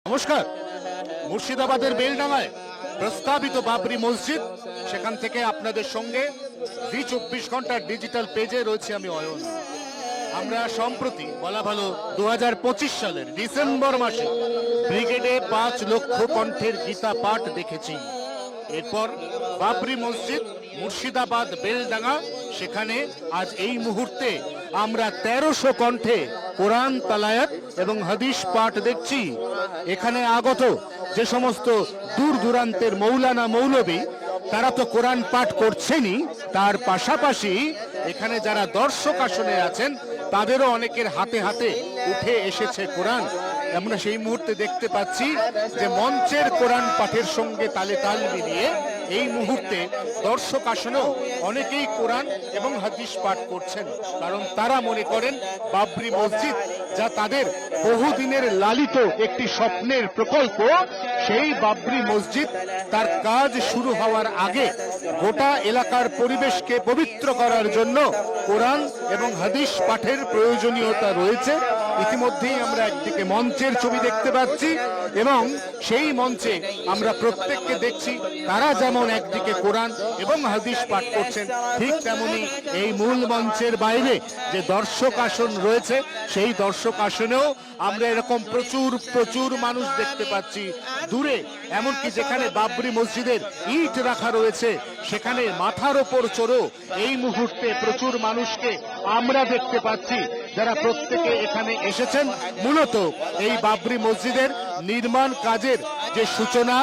নমস্কার। মুর্শিদাবাদের বেলডাঙায় প্রস্তাবিত বাবরি মসজিদ, সেখান থেকে আপনাদের সঙ্গে জি 24 ঘন্টার ডিজিটাল পেজে রয়েছে আমি অয়ন। আমরা সম্প্রতি বলা ভালো 2025 সালের ডিসেম্বর মাসে ব্রিগেডে 5 লক্ষ কণ্ঠের গীতা পাঠ দেখেছি। এরপর বাবরি মসজিদ মুর্শিদাবাদ বেলডাঙা, সেখানে আজ এই মুহূর্তে আমরা 1300 কণ্ঠে কোরআন তালায়াত এবং হাদিস পাঠ দেখছি। এখানে আগত যে সমস্ত দূর দূরান্তের মৌলানা মৌলবী, তারা তো কোরআন পাঠ করছেনই, তার পাশাপাশি এখানে যারা দর্শক আসনে আছেন তাদেরও অনেকের হাতে হাতে উঠে এসেছে কোরআন। আমরা সেই মুহূর্তে দেখতে পাচ্ছি যে মঞ্চের কোরআন পাঠের সঙ্গে তালে তাল মিলিয়ে এই মুহূর্তে দর্শক আসনেও অনেকেই কোরআন এবং হাদিস পাঠ করছেন, কারণ তারা মনে করেন বাবরি মসজিদ, যা তাদের বহুদিনের লালিত একটি স্বপ্নের প্রকল্প, সেই বাবরি মসজিদ তার কাজ শুরু হওয়ার আগে গোটা এলাকার পরিবেশকে পবিত্র করার জন্য কোরআন এবং হাদিস পাঠের প্রয়োজনীয়তা রয়েছে। ইতিমধ্যেই আমরা একদিকে মঞ্চের ছবি দেখতে পাচ্ছি এবং সেই মঞ্চে আমরা প্রত্যেককে দেখছি তারা যেমন একদিকে কোরআন এবং হাদিস পাঠ করছেন, ঠিক তেমনি এই মূল মঞ্চের বাইরে যে দর্শক আসন রয়েছে সেই দর্শক আসনেও আমরা এরকম প্রচুর মানুষ দেখতে পাচ্ছি। দূরে এমনকি যেখানে বাবরি মসজিদের ইট রাখা রয়েছে সেখানে মাথার ওপর চড়ো এই মুহূর্তে প্রচুর মানুষকে আমরা দেখতে পাচ্ছি, যারা প্রত্যেকে এখানে এসেছেন মূলত এই বাবরি মসজিদের নির্মাণ কাজের যে সূচনা,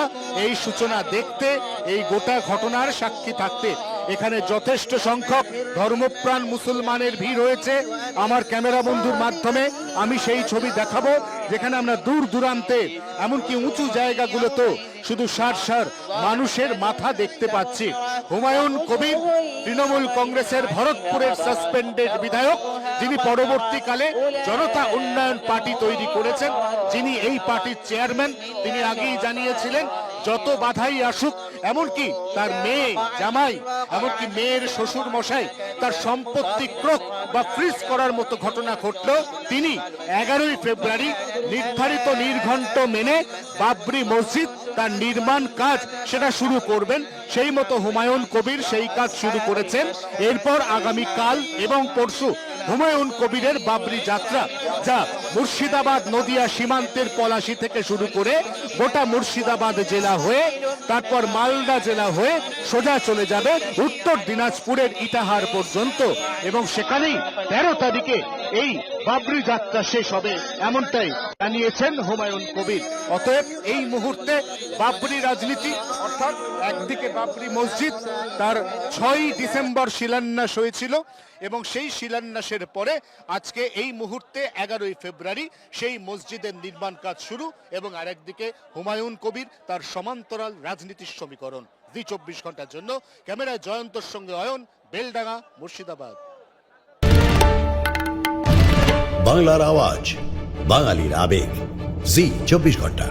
এই সূচনা দেখতে, এই গোটা ঘটনার সাক্ষী থাকতে। এখানে যথেষ্ট সংখ্যক ধর্মপ্রাণ মুসলমানের ভিড় হয়েছে। আমার ক্যামেরা বন্ধুর মাধ্যমে আমি সেই ছবি দেখাবো, যেখানে আমরা দূর দূরান্তে এমনকি উঁচু জায়গাগুলোতেও শুধু সার মানুষের মাথা দেখতে পাচ্ছি। হুমায়ুন কবির, তৃণমূল কংগ্রেসের ভরতপুরের সাসপেন্ডেড বিধায়ক, যিনি পরবর্তীকালে জনতা উন্নয়ন পার্টি তৈরি করেছেন, যিনি এই পার্টির চেয়ারম্যান, তিনি আগেই জানিয়েছিলেন যত বাধাই আসুক, এমনকি তার মেয়ে জামাই, এমনকি মেয়ের শ্বশুর মশাই তার সম্পত্তি ক্রোক বা ফ্রিজ করার মতো ঘটনা ঘটলেও তিনি 11ই ফেব্রুয়ারি নির্ধারিত নির্ঘণ্ট মেনে বাবরি মসজিদ তার নির্মাণ কাজ সেটা শুরু করবেন। সেই মতো হুমায়ুন কবির সেই কাজ শুরু করেছেন। এরপর আগামী কাল এবং পরশু হুমায়ুন কবিরের বাবরি যাত্রা, যা মুর্শিদাবাদ নদিয়া সীমান্তের পলাশী থেকে শুরু করে গোটা মুর্শিদাবাদ জেলা হয়ে, তারপর মালদা জেলা হয়ে সোজা চলে যাবে উত্তর দিনাজপুরের ইটাহার পর্যন্ত, এবং সেখানেই 13 তারিখে এই বাবরি যাত্রা শেষ হবে, এমনটাই জানিয়েছেন হুমায়ুন কবির। অতএব এই মুহূর্তে বাবরি রাজনীতি, অর্থাৎ একদিকে বাবরি মসজিদ তার 6ই ডিসেম্বর শিলান্যাস হয়েছিল এবং সেই শিলান্যাসের পরে আজকে এই মুহূর্তে 11ই ফেব্রুয়ারি সেই মসজিদের নির্মাণ কাজ শুরু, এবং আরেকদিকে হুমায়ুন কবির তার সমান্তরাল রাজনীতির সমীকরণ। জি 24 ঘন্টার জন্য ক্যামেরায় জয়ন্তর সঙ্গে অয়ন, বেলডাঙা, মুর্শিদাবাদ। বাংলার আওয়াজ, বাঙালির আবেগ, জি 24 ঘন্টা।